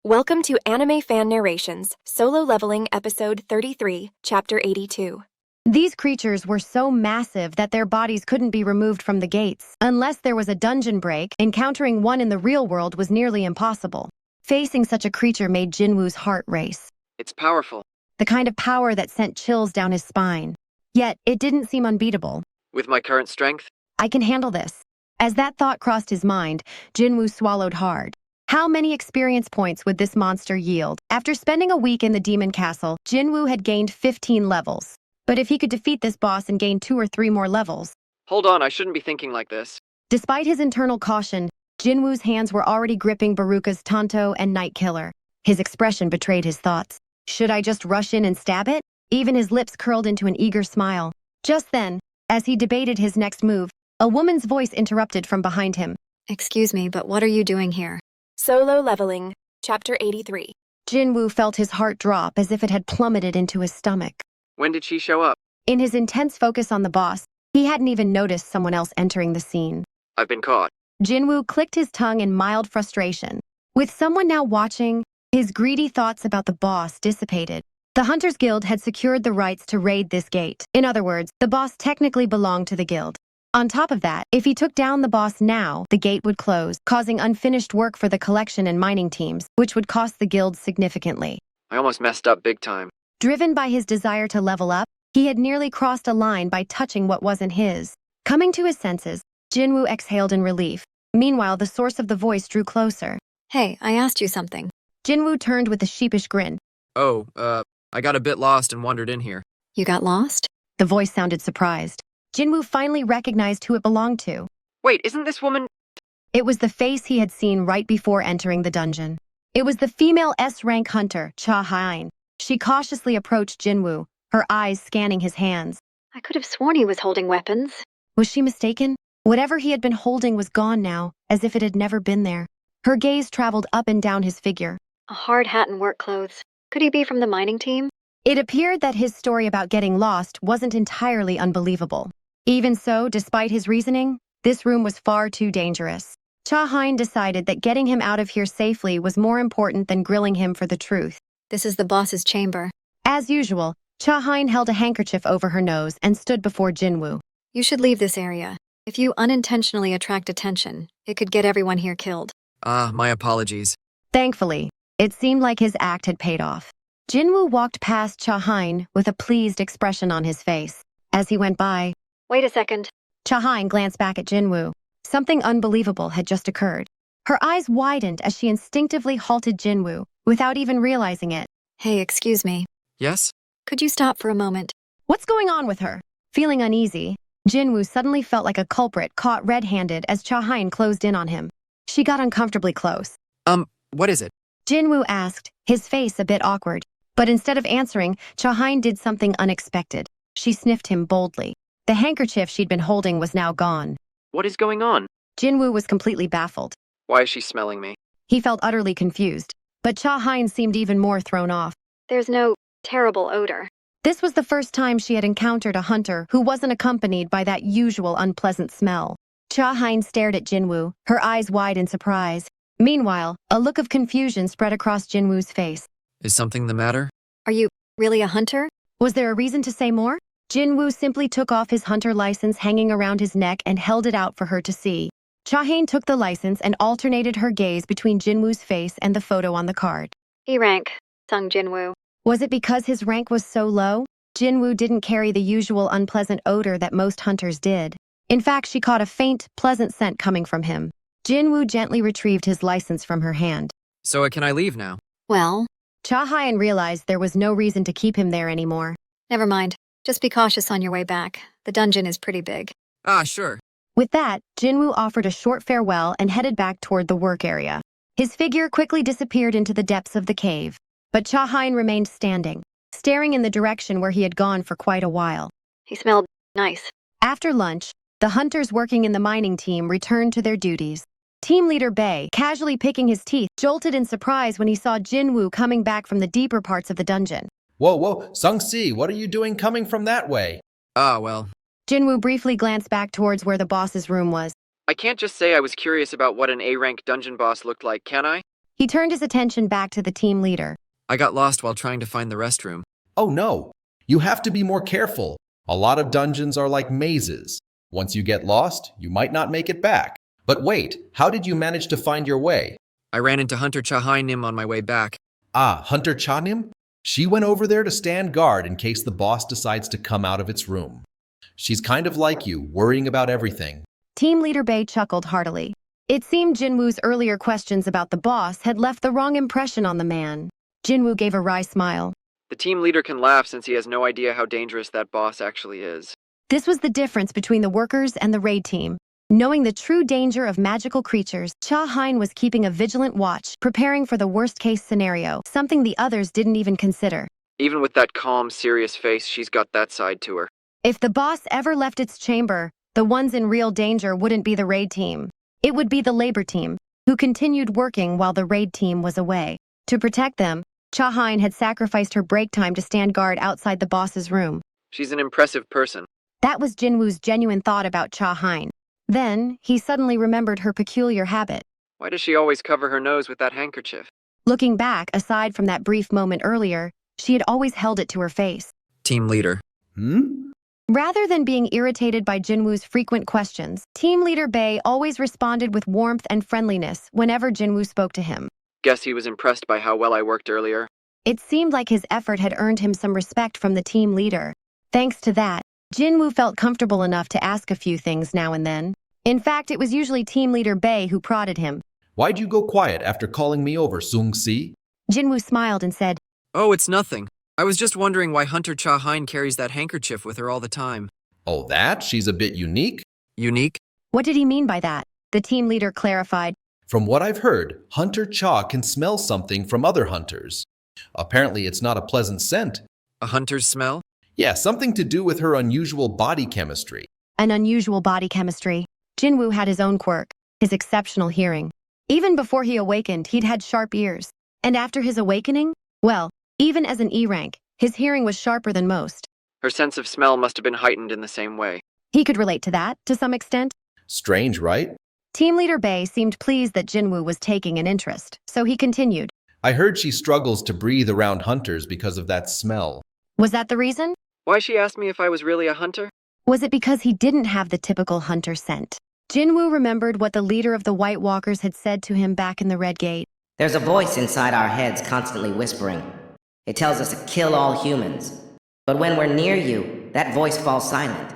Welcome to AnimeFan Narrations, Solo Leveling Episode 33, Chapter 82. These creatures were so massive that their bodies couldn't be removed from the gates. Unless there was a dungeon break, encountering one in the real world was nearly impossible. Facing such a creature made Jinwoo's heart race. It's powerful. The kind of power that sent chills down his spine. Yet, it didn't seem unbeatable. With my current strength? I can handle this. As that thought crossed his mind, Jinwoo swallowed hard. How many experience points would this monster yield? After spending a week in the demon castle, Jinwoo had gained 15 levels. But if he could defeat this boss and gain 2 or 3 more levels... Hold on, I shouldn't be thinking like this. Despite his internal caution, Jinwoo's hands were already gripping Baruka's Tanto and Night Killer. His expression betrayed his thoughts. Should I just rush in and stab it? Even his lips curled into an eager smile. Just then, as he debated his next move, a woman's voice interrupted from behind him. Excuse me, but what are you doing here? Solo Leveling, Chapter 83. Jinwoo felt his heart drop as if it had plummeted into his stomach. When did she show up? In his intense focus on the boss, he hadn't even noticed someone else entering the scene. I've been caught. Jinwoo clicked his tongue in mild frustration. With someone now watching, his greedy thoughts about the boss dissipated. The Hunters Guild had secured the rights to raid this gate. In other words, the boss technically belonged to the guild. On top of that, if he took down the boss now, the gate would close, causing unfinished work for the collection and mining teams, which would cost the guild significantly. I almost messed up big time. Driven by his desire to level up, he had nearly crossed a line by touching what wasn't his. Coming to his senses, Jinwoo exhaled in relief. Meanwhile, the source of the voice drew closer. Hey, I asked you something. Jinwoo turned with a sheepish grin. I got a bit lost and wandered in here. You got lost? The voice sounded surprised. Jinwoo finally recognized who it belonged to. Wait, isn't this woman... It was the face he had seen right before entering the dungeon. It was the female S-rank Hunter Cha Haein. She cautiously approached Jinwoo, her eyes scanning his hands. I could have sworn he was holding weapons. Was she mistaken? Whatever he had been holding was gone now, as if it had never been there. Her gaze traveled up and down his figure. A hard hat and work clothes. Could he be from the mining team? It appeared that his story about getting lost wasn't entirely unbelievable. Even so, despite his reasoning, this room was far too dangerous. Cha Haein decided that getting him out of here safely was more important than grilling him for the truth. This is the boss's chamber. As usual, Cha Haein held a handkerchief over her nose and stood before Jinwoo. You should leave this area. If you unintentionally attract attention, it could get everyone here killed. My apologies. Thankfully, it seemed like his act had paid off. Jinwoo walked past Cha Haein with a pleased expression on his face. As he went by, Wait a second. Cha Haein glanced back at Jinwoo. Something unbelievable had just occurred. Her eyes widened as she instinctively halted Jinwoo, without even realizing it. Hey, excuse me. Yes? Could you stop for a moment? What's going on with her? Feeling uneasy, Jinwoo suddenly felt like a culprit caught red-handed as Cha Haein closed in on him. She got uncomfortably close. What is it? Jinwoo asked, his face a bit awkward. But instead of answering, Cha Haein did something unexpected. She sniffed him boldly. The handkerchief she'd been holding was now gone. What is going on? Jinwoo was completely baffled. Why is she smelling me? He felt utterly confused. But Cha Haein seemed even more thrown off. There's no terrible odor. This was the first time she had encountered a hunter who wasn't accompanied by that usual unpleasant smell. Cha Haein stared at Jinwoo, her eyes wide in surprise. Meanwhile, a look of confusion spread across Jinwoo's face. Is something the matter? Are you really a hunter? Was there a reason to say more? Jinwoo simply took off his hunter license hanging around his neck and held it out for her to see. Cha Haein took the license and alternated her gaze between Jinwoo's face and the photo on the card. E-rank, sung Jinwoo. Was it because his rank was so low? Jinwoo didn't carry the usual unpleasant odor that most hunters did. In fact, she caught a faint, pleasant scent coming from him. Jinwoo gently retrieved his license from her hand. So can I leave now? Well, Cha Haein realized there was no reason to keep him there anymore. never mind. Just be cautious on your way back. The dungeon is pretty big. Sure. With that, Jinwoo offered a short farewell and headed back toward the work area. His figure quickly disappeared into the depths of the cave. But Cha Haein remained standing, staring in the direction where he had gone for quite a while. He smelled nice. After lunch, the hunters working in the mining team returned to their duties. Team leader Bae, casually picking his teeth, jolted in surprise when he saw Jinwoo coming back from the deeper parts of the dungeon. Whoa, Sung-si, what are you doing coming from that way? Well, Jinwoo briefly glanced back towards where the boss's room was. I can't just say I was curious about what an A-rank dungeon boss looked like, can I? He turned his attention back to the team leader. I got lost while trying to find the restroom. Oh no, you have to be more careful. A lot of dungeons are like mazes. Once you get lost, you might not make it back. But wait, how did you manage to find your way? I ran into Hunter Cha Haein on my way back. Ah, Hunter Cha Haein? She went over there to stand guard in case the boss decides to come out of its room. She's kind of like you, worrying about everything. Team leader Bae chuckled heartily. It seemed Jinwoo's earlier questions about the boss had left the wrong impression on the man. Jinwoo gave a wry smile. The team leader can laugh since he has no idea how dangerous that boss actually is. This was the difference between the workers and the raid team. Knowing the true danger of magical creatures, Cha Haein was keeping a vigilant watch, preparing for the worst-case scenario, something the others didn't even consider. Even with that calm, serious face, she's got that side to her. If the boss ever left its chamber, the ones in real danger wouldn't be the raid team. It would be the labor team, who continued working while the raid team was away. To protect them, Cha Haein had sacrificed her break time to stand guard outside the boss's room. She's an impressive person. That was Jinwoo's genuine thought about Cha Haein. Then, he suddenly remembered her peculiar habit. Why does she always cover her nose with that handkerchief? Looking back, aside from that brief moment earlier, she had always held it to her face. Team leader. Rather than being irritated by Jinwoo's frequent questions, team leader Bae always responded with warmth and friendliness whenever Jinwoo spoke to him. Guess he was impressed by how well I worked earlier. It seemed like his effort had earned him some respect from the team leader. Thanks to that, Jinwoo felt comfortable enough to ask a few things now and then. In fact, it was usually team leader Bae who prodded him. Why'd you go quiet after calling me over, Sung-si? Jinwoo smiled and said, Oh, it's nothing. I was just wondering why Hunter Cha Haein carries that handkerchief with her all the time. Oh, that? She's a bit unique? Unique? What did he mean by that? The team leader clarified. From what I've heard, Hunter Cha can smell something from other hunters. Apparently, it's not a pleasant scent. A hunter's smell? Yeah, something to do with her unusual body chemistry. An unusual body chemistry. Jinwoo had his own quirk, his exceptional hearing. Even before he awakened, he'd had sharp ears. And after his awakening, well, even as an E-rank, his hearing was sharper than most. Her sense of smell must have been heightened in the same way. He could relate to that, to some extent. Strange, right? Team leader Bae seemed pleased that Jinwoo was taking an interest, so he continued. I heard she struggles to breathe around hunters because of that smell. Was that the reason? Why she asked me if I was really a hunter? Was it because he didn't have the typical hunter scent? Jinwoo remembered what the leader of the White Walkers had said to him back in the Red Gate. There's a voice inside our heads constantly whispering. It tells us to kill all humans. But when we're near you, that voice falls silent.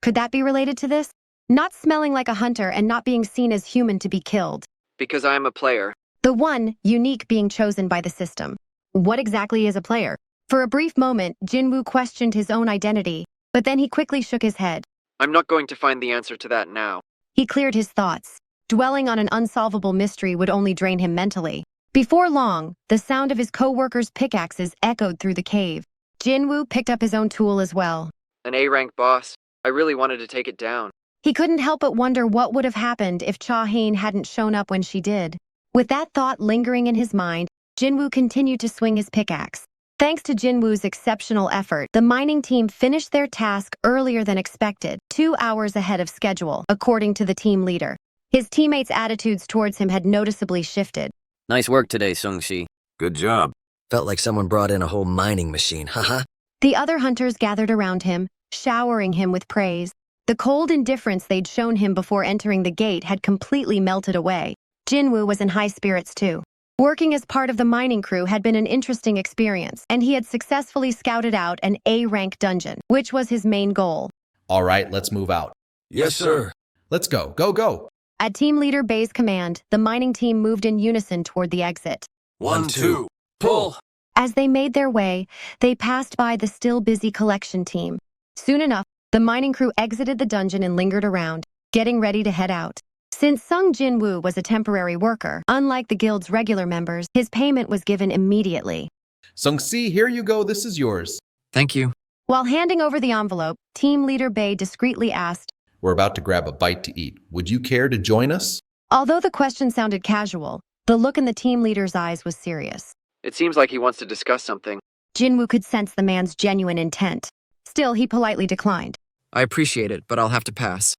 Could that be related to this? Not smelling like a hunter and not being seen as human to be killed. Because I am a player. The one, unique, being chosen by the system. What exactly is a player? For a brief moment, Jinwoo questioned his own identity, but then he quickly shook his head. I'm not going to find the answer to that now. He cleared his thoughts. Dwelling on an unsolvable mystery would only drain him mentally. Before long, the sound of his co-workers' pickaxes echoed through the cave. Jinwoo picked up his own tool as well. An A-rank boss. I really wanted to take it down. He couldn't help but wonder what would have happened if Cha Haein hadn't shown up when she did. With that thought lingering in his mind, Jinwoo continued to swing his pickaxe. Thanks to Jinwoo's exceptional effort, the mining team finished their task earlier than expected, 2 hours ahead of schedule, according to the team leader. His teammates' attitudes towards him had noticeably shifted. Nice work today, Sung-si. Good job. Felt like someone brought in a whole mining machine, haha. The other hunters gathered around him, showering him with praise. The cold indifference they'd shown him before entering the gate had completely melted away. Jinwoo was in high spirits too. Working as part of the mining crew had been an interesting experience, and he had successfully scouted out an A-rank dungeon, which was his main goal. All right, let's move out. Yes, sir. Let's go, go, go. At team leader Bae's command, the mining team moved in unison toward the exit. 1, 2, pull. As they made their way, they passed by the still busy collection team. Soon enough, the mining crew exited the dungeon and lingered around, getting ready to head out. Since Sung Jinwoo was a temporary worker, unlike the guild's regular members, his payment was given immediately. Sung-si, here you go, this is yours. Thank you. While handing over the envelope, team leader Bae discreetly asked, We're about to grab a bite to eat. Would you care to join us? Although the question sounded casual, the look in the team leader's eyes was serious. It seems like he wants to discuss something. Jinwoo could sense the man's genuine intent. Still, he politely declined. I appreciate it, but I'll have to pass.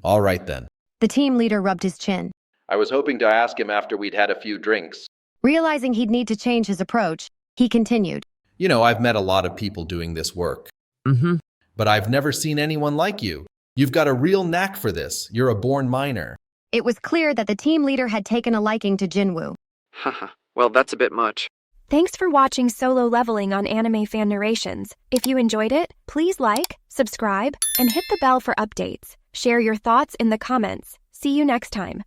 All right then. The team leader rubbed his chin. I was hoping to ask him after we'd had a few drinks. Realizing he'd need to change his approach, he continued. You know, I've met a lot of people doing this work. Mm-hmm. But I've never seen anyone like you. You've got a real knack for this. You're a born miner. It was clear that the team leader had taken a liking to Jinwoo. Haha, well, that's a bit much. Thanks for watching Solo Leveling on AnimeFan Narrations. If you enjoyed it, please like, subscribe, and hit the bell for updates. Share your thoughts in the comments. See you next time.